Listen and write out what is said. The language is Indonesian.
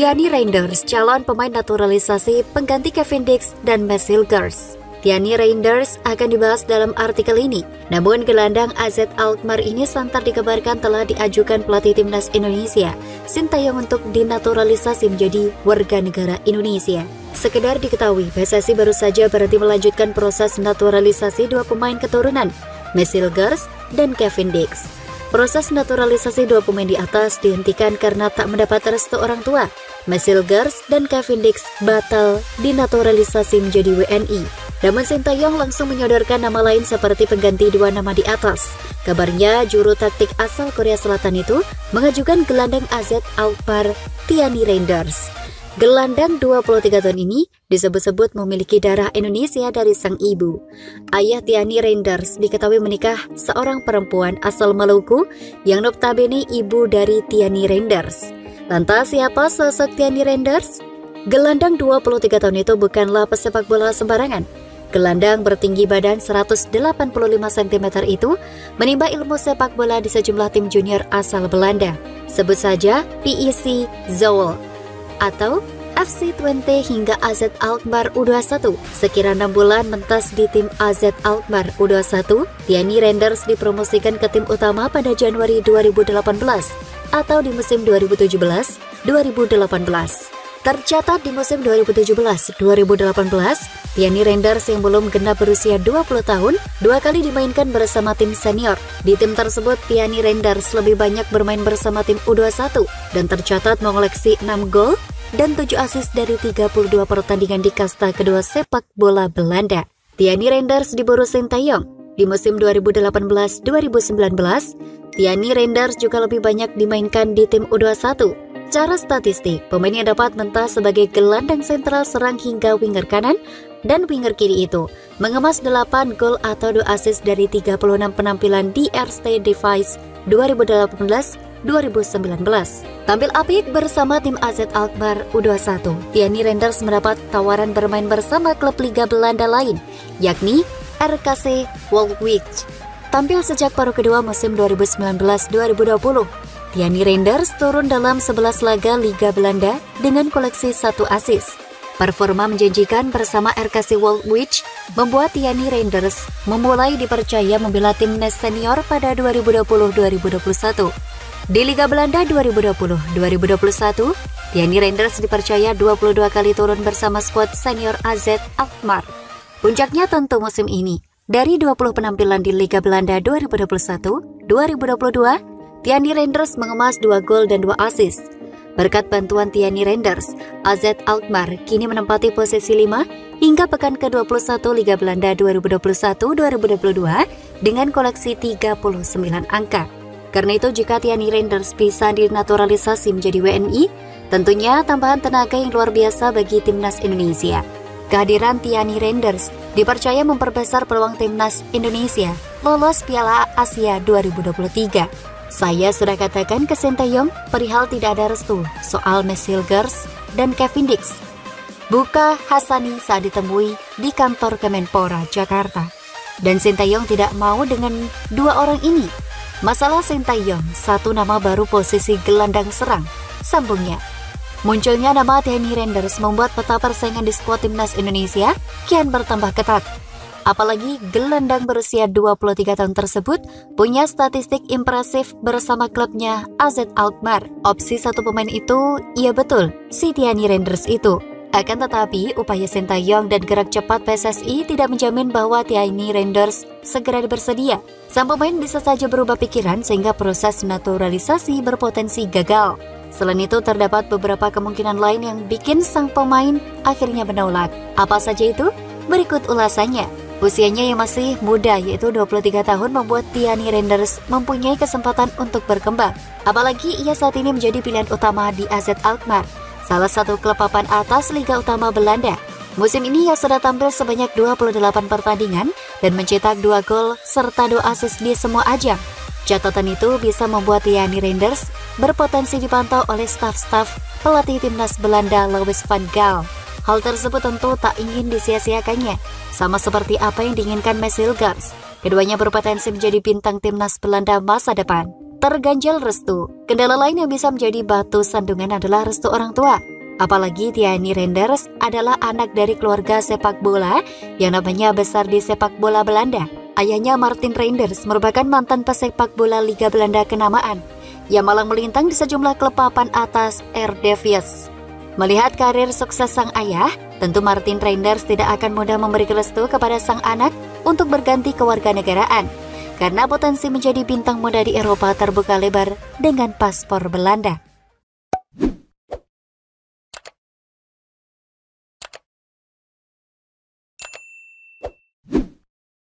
Tiani Reinders, calon pemain naturalisasi pengganti Kevin Dix dan Mads Hilgers. Tiani Reinders akan dibahas dalam artikel ini. Namun gelandang AZ Alkmaar ini santer dikabarkan telah diajukan pelatih timnas Indonesia, Sintayong, untuk dinaturalisasi menjadi warga negara Indonesia. Sekedar diketahui, PSSI baru saja berhenti melanjutkan proses naturalisasi dua pemain keturunan, Mads Hilgers dan Kevin Dix. Proses naturalisasi dua pemain di atas dihentikan karena tak mendapat restu orang tua. Mads Hilgers dan Kevin Dix batal dinaturalisasi menjadi WNI. Namun Sintayong langsung menyodorkan nama lain seperti pengganti dua nama di atas. Kabarnya juru taktik asal Korea Selatan itu mengajukan gelandang AZ Alkmaar Tiani Reinders. Gelandang 23 tahun ini disebut-sebut memiliki darah Indonesia dari sang ibu. Ayah Tiani Reinders diketahui menikah seorang perempuan asal Maluku yang notabene ibu dari Tiani Reinders. Lantas siapa sosok Tiani Reinders? Gelandang 23 tahun itu bukanlah pesepak bola sembarangan. Gelandang bertinggi badan 185 cm itu menimba ilmu sepak bola di sejumlah tim junior asal Belanda. Sebut saja PEC Zwolle atau FC Twente hingga AZ Alkmaar U21. Sekira 6 bulan mentas di tim AZ Alkmaar U21, Tiani Reinders dipromosikan ke tim utama pada Januari 2018 atau di musim 2017-2018. Tercatat di musim 2017-2018, Tiani Reinders yang belum genap berusia 20 tahun, dua kali dimainkan bersama tim senior. Di tim tersebut, Tiani Reinders lebih banyak bermain bersama tim U21 dan tercatat mengoleksi 6 gol dan 7 assist dari 32 pertandingan di kasta kedua sepak bola Belanda. Tiani Reinders diburu Sintayong. Di musim 2018-2019, Tiani Reinders juga lebih banyak dimainkan di tim U21. Secara statistik, pemain yang dapat mentas sebagai gelandang sentral serang hingga winger kanan dan winger kiri itu mengemas 8 gol atau 2 assist dari 36 penampilan di Erste Device 2018-2019. Tampil apik bersama tim AZ Alkmaar U21, Tiani Reinders mendapat tawaran bermain bersama klub Liga Belanda lain, yakni RKC Waalwijk. Tampil sejak paruh kedua musim 2019-2020. Tiani Reinders turun dalam 11 laga Liga Belanda dengan koleksi 1 assist. Performa menjanjikan bersama RKC Waalwijk membuat Tiani Reinders memulai dipercaya membela timnas senior pada 2020-2021. Di Liga Belanda 2020-2021, Tiani Reinders dipercaya 22 kali turun bersama skuad senior AZ Alkmaar. Puncaknya tentu musim ini. Dari 20 penampilan di Liga Belanda 2021-2022, Tiani Reinders mengemas 2 gol dan 2 assist. Berkat bantuan Tiani Reinders, AZ Alkmaar kini menempati posisi 5 hingga pekan ke-21 Liga Belanda 2021-2022 dengan koleksi 39 angka. Karena itu jika Tiani Reinders bisa dinaturalisasi menjadi WNI, tentunya tambahan tenaga yang luar biasa bagi timnas Indonesia. Kehadiran Tiani Reinders dipercaya memperbesar peluang timnas Indonesia lolos Piala Asia 2023. Saya sudah katakan ke Sintayong perihal tidak ada restu soal Mads Hilgers dan Kevin Dix. Buka Hasani saat ditemui di kantor Kemenpora, Jakarta. Dan Sintayong tidak mau dengan dua orang ini. Masalah Sintayong, satu nama baru posisi gelandang serang, sambungnya. Munculnya nama Tiani Reinders membuat peta persaingan di skuad timnas Indonesia kian bertambah ketat. Apalagi gelandang berusia 23 tahun tersebut punya statistik impresif bersama klubnya AZ Alkmaar. Opsi satu pemain itu, iya betul, si Tiani Reinders itu. Akan tetapi, upaya Sintayong dan gerak cepat PSSI tidak menjamin bahwa Tiani Reinders segera bersedia. Sang pemain bisa saja berubah pikiran sehingga proses naturalisasi berpotensi gagal. Selain itu, terdapat beberapa kemungkinan lain yang bikin sang pemain akhirnya menolak. Apa saja itu? Berikut ulasannya. Usianya yang masih muda yaitu 23 tahun membuat Tiani Reinders mempunyai kesempatan untuk berkembang. Apalagi ia saat ini menjadi pilihan utama di AZ Alkmaar, salah satu klub papan atas Liga Utama Belanda. Musim ini ia sudah tampil sebanyak 28 pertandingan dan mencetak 2 gol serta 2 assist di semua ajang. Catatan itu bisa membuat Tiani Reinders berpotensi dipantau oleh staf-staf pelatih timnas Belanda Louis van Gaal. Hal tersebut tentu tak ingin disia-siakannya, sama seperti apa yang diinginkan Mads Hilgers. Keduanya berpotensi menjadi bintang timnas Belanda masa depan. terganjal restu. Kendala lain yang bisa menjadi batu sandungan adalah restu orang tua. Apalagi Tiani Reinders adalah anak dari keluarga sepak bola yang namanya besar di sepak bola Belanda. Ayahnya Martin Reinders merupakan mantan pesepak bola Liga Belanda kenamaan yang malang melintang di sejumlah klub papan atas Eredivisie. Melihat karir sukses sang ayah, tentu Martin Reinders tidak akan mudah memberi restu kepada sang anak untuk berganti kewarganegaraan, karena potensi menjadi bintang muda di Eropa terbuka lebar dengan paspor Belanda.